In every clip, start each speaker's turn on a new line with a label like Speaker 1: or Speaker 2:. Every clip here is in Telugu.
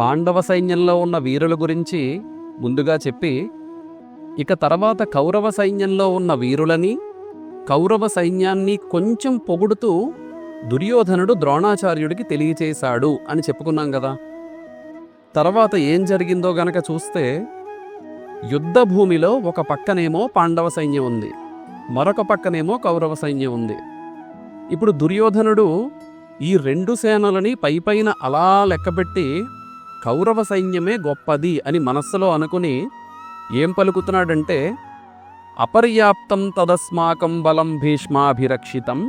Speaker 1: పాండవ సైన్యంలో ఉన్న వీరుల గురించి ముందుగా చెప్పి, ఇక తర్వాత కౌరవ సైన్యంలో ఉన్న వీరులని, కౌరవ సైన్యాన్ని కొంచెం పొగుడుతూ దుర్యోధనుడు ద్రోణాచార్యుడికి తెలియచేశాడు అని చెప్పుకున్నాం కదా. తర్వాత ఏం జరిగిందో గనక చూస్తే, యుద్ధ భూమిలో ఒక పక్కనేమో పాండవ సైన్యం ఉంది, మరొక పక్కనేమో కౌరవ సైన్యం ఉంది. ఇప్పుడు దుర్యోధనుడు ఈ రెండు సేనలని పైపైన అలా లెక్కపెట్టి కౌరవ సైన్యమే గొప్పది అని మనస్సులో అనుకుని ఏం పలుకుతున్నాడంటే, అపర్యాప్తం తదస్మాకం బలం భీష్మాభిరక్షితం,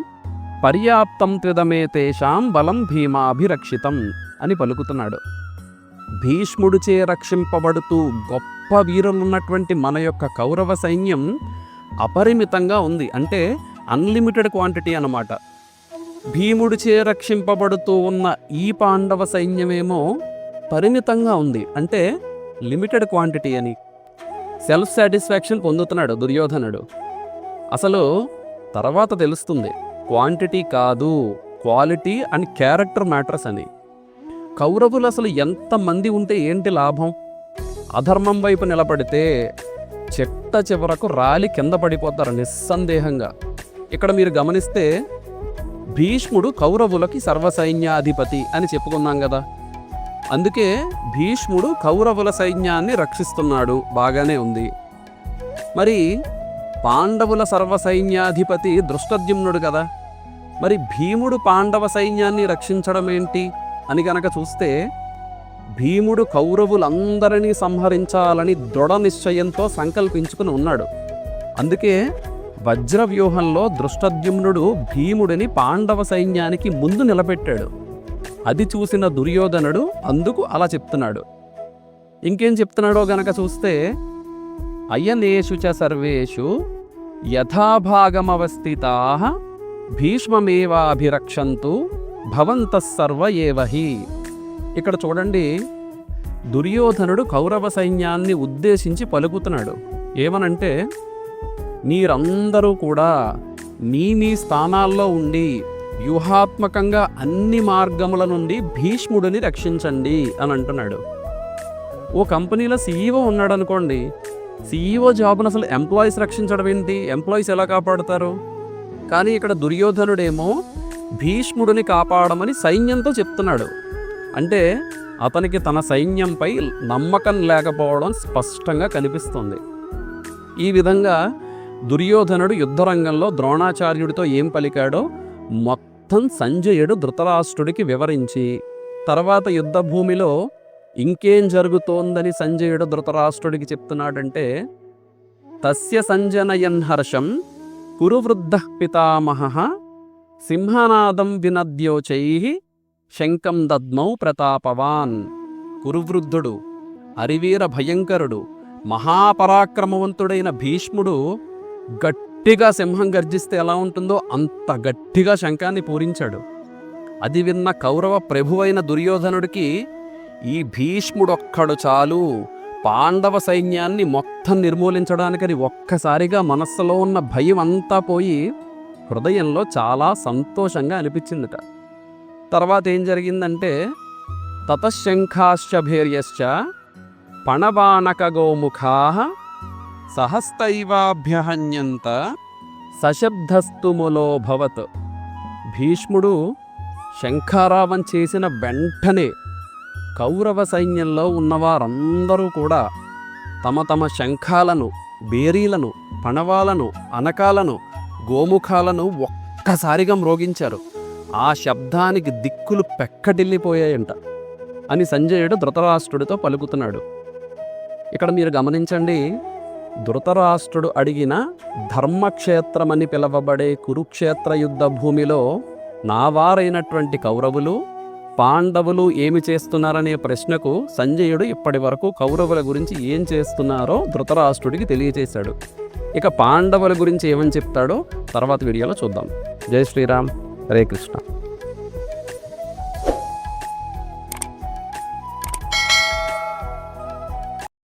Speaker 1: పర్యాప్తం త్రిదమే తేషాం బలం భీమాభిరక్షితం అని పలుకుతున్నాడు. భీష్ముడిచే రక్షింపబడుతూ గొప్ప వీరులున్నటువంటి మన యొక్క కౌరవ సైన్యం అపరిమితంగా ఉంది, అంటే అన్లిమిటెడ్ క్వాంటిటీ అన్నమాట. భీముడిచే రక్షింపబడుతూ ఉన్న ఈ పాండవ సైన్యమేమో పరిమితంగా ఉంది, అంటే లిమిటెడ్ క్వాంటిటీ అని సెల్ఫ్ సాటిస్ఫాక్షన్ పొందుతున్నాడు దుర్యోధనుడు. అసలు తర్వాత తెలుస్తుంది క్వాంటిటీ కాదు, క్వాలిటీ అండ్ క్యారెక్టర్ మ్యాటర్స్ అని. కౌరవులు అసలు ఎంతమంది ఉంటే ఏంటి లాభం? అధర్మం వైపు నిలబడితే చెట్ట చివరకు రాలి కింద పడిపోతారు నిస్సందేహంగా. ఇక్కడ మీరు గమనిస్తే భీష్ముడు కౌరవులకి సర్వసైన్యాధిపతి అని చెప్పుకున్నాం కదా. అందుకే భీష్ముడు కౌరవుల సైన్యాన్ని రక్షిస్తున్నాడు, బాగానే ఉంది. మరి పాండవుల సర్వసైన్యాధిపతి దృష్టద్యుమ్నుడు కదా. మరి భీముడు పాండవ సైన్యాన్ని రక్షించడం ఏంటి అని గనక చూస్తే, భీముడు కౌరవులందరినీ సంహరించాలని దృఢ నిశ్చయంతో సంకల్పించుకుని ఉన్నాడు. అందుకే వజ్రవ్యూహంలో దృష్టద్యుమ్నుడు భీముడిని పాండవ సైన్యానికి ముందు నిలబెట్టాడు. అది చూసిన దుర్యోధనుడు అందుకు అలా చెప్తున్నాడు. ఇంకేం చెప్తున్నాడో గనక చూస్తే, అయనేషు చ సర్వేషు యథాభాగమవస్థితాః భీష్మమేవాభిరక్షంతు భవంతః సర్వ ఏవహి. ఇక్కడ చూడండి, దుర్యోధనుడు కౌరవ సైన్యాన్ని ఉద్దేశించి పలుకుతున్నాడు. ఏమనంటే, మీరందరూ కూడా మీ స్థానాల్లో ఉండి వ్యూహాత్మకంగా అన్ని మార్గముల నుండి భీష్ముడిని రక్షించండి అని అంటున్నాడు. ఓ కంపెనీలో సీఈఓ ఉన్నాడు అనుకోండి, సీఈఓ జాబ్ను అసలు ఎంప్లాయీస్ రక్షించడం ఏంటి? ఎంప్లాయీస్ ఎలా కాపాడుతారు? కానీ ఇక్కడ దుర్యోధనుడేమో భీష్ముడిని కాపాడమని సైన్యంతో చెప్తున్నాడు. అంటే అతనికి తన సైన్యంపై నమ్మకం లేకపోవడం స్పష్టంగా కనిపిస్తుంది. ఈ విధంగా దుర్యోధనుడు యుద్ధరంగంలో ద్రోణాచార్యుడితో ఏం పలికాడో మొత్తం సంజయుడు ధృతరాష్ట్రుడికి వివరించి, తర్వాత యుద్ధ భూమిలో ఇంకేం జరుగుతోందని సంజయుడు ధృతరాష్ట్రుడికి చెప్తున్నాడంటే, తస్య సంజనయన్ హర్షం కురువృద్ధః పితామహః సింహనాదం వినద్యోచైః శంఖం దద్మౌ ప్రతాపవాన్. కురువృద్ధుడు, అరివీర భయంకరుడు, మహాపరాక్రమవంతుడైన భీష్ముడు గట్టిగా సింహం గర్జిస్తే ఎలా ఉంటుందో అంత గట్టిగా శంఖాన్ని పూరించాడు. అది విన్న కౌరవ ప్రభువైన దుర్యోధనుడికి ఈ భీష్ముడొక్కడు చాలు పాండవ సైన్యాన్ని మొత్తం నిర్మూలించడానికని ఒక్కసారిగా మనస్సులో ఉన్న భయం అంతా పోయి హృదయంలో చాలా సంతోషంగా అనిపించిందట. తర్వాత ఏం జరిగిందంటే, తతశంఖాశ్చ భేర్యశ్చ పణబాణక గోముఖాః సహస్తైవాభ్యహన్యంత సశబ్దస్తుములోభవత్. భీష్ముడు శంఖారావం చేసిన వెంటనే కౌరవ సైన్యంలో ఉన్నవారందరూ కూడా తమ తమ శంఖాలను, బేరీలను, పణవాలను, అనకాలను, గోముఖాలను ఒక్కసారిగా మ్రోగించారు. ఆ శబ్దానికి దిక్కులు పెక్కటిల్లిపోయాయంట అని సంజయుడు ధృతరాష్ట్రుడితో పలుకుతున్నాడు. ఇక్కడ మీరు గమనించండి, ధృతరాష్ట్రుడు అడిగిన ధర్మక్షేత్రమని పిలవబడే కురుక్షేత్ర యుద్ధ భూమిలో నావారైనటువంటి కౌరవులు, పాండవులు ఏమి చేస్తున్నారనే ప్రశ్నకు సంజయుడు ఇప్పటి వరకు కౌరవుల గురించి ఏం చేస్తున్నారో ధృతరాష్ట్రుడికి తెలియజేశాడు. ఇక పాండవుల గురించి ఏమని చెప్తాడో తర్వాత వీడియోలో చూద్దాం. జై శ్రీరామ్, హరే కృష్ణ.